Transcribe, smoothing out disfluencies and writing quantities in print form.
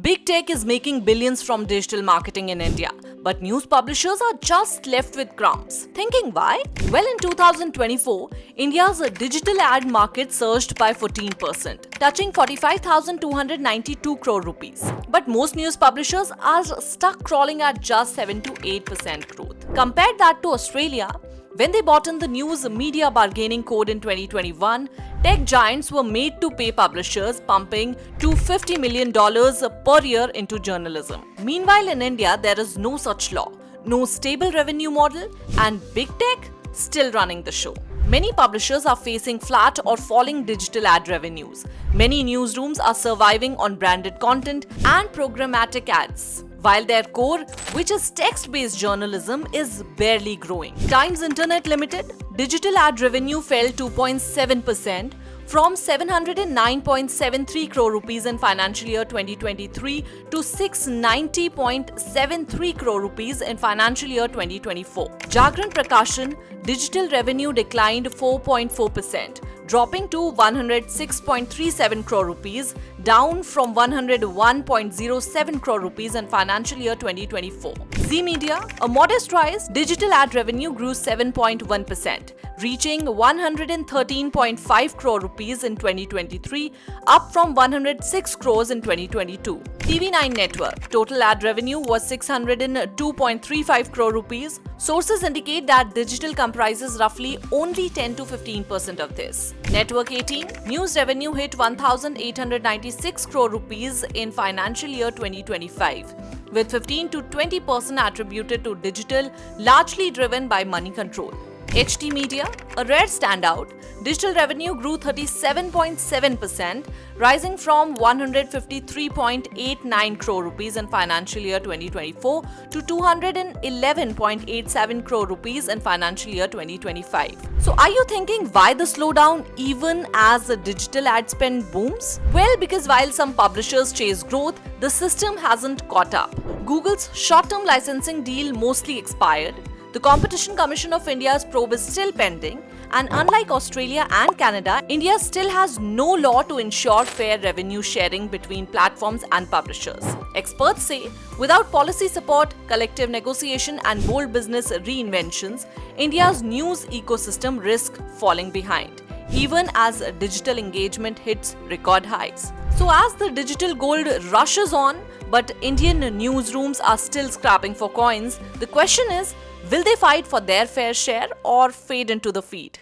Big tech is making billions from digital marketing in India, but news publishers are just left with crumbs. Thinking why? Well, in 2024, India's digital ad market surged by 14%, touching 45,292 crore rupees. But most news publishers are stuck crawling at just 7 to 8% growth. Compare that to Australia. When they bought in the news media bargaining code in 2021, tech giants were made to pay publishers, pumping $250 million per year into journalism. Meanwhile, in India, there is no such law, no stable revenue model, and big tech still running the show. Many publishers are facing flat or falling digital ad revenues. Many newsrooms are surviving on branded content and programmatic ads, while their core, which is text-based journalism, is barely growing. Times Internet Limited digital ad revenue fell 2.7% from 709.73 crore rupees in financial year 2023 to 690.73 crore rupees in financial year 2024. Jagran Prakashan digital revenue declined 4.4%, dropping to 106.37 crore rupees, down from 101.07 crore rupees in financial year 2024. Zee Media, a modest rise, digital ad revenue grew 7.1%, reaching 113.5 crore rupees in 2023, up from 106 crores in 2022. TV9 Network, total ad revenue was 602.35 crore rupees. Sources indicate that digital comprises roughly only 10 to 15% of this. Network 18, news revenue hit 1,896 crore rupees in financial year 2025, with 15 to 20% attributed to digital, largely driven by money control. HT Media, a rare standout, digital revenue grew 37.7%, rising from 153.89 crore rupees in financial year 2024 to 211.87 crore rupees in financial year 2025. So are you thinking why the slowdown even as the digital ad spend booms? Well, because while some publishers chase growth, the system hasn't caught up. Google's short-term licensing deal mostly expired. The Competition Commission of India's probe is still pending, and unlike Australia and Canada, India still has no law to ensure fair revenue sharing between platforms and publishers. Experts say, without policy support, collective negotiation, and bold business reinventions, India's news ecosystem risks falling behind, even as digital engagement hits record highs. So as the digital gold rushes on, but Indian newsrooms are still scrapping for coins, the question is, will they fight for their fair share or fade into the feed?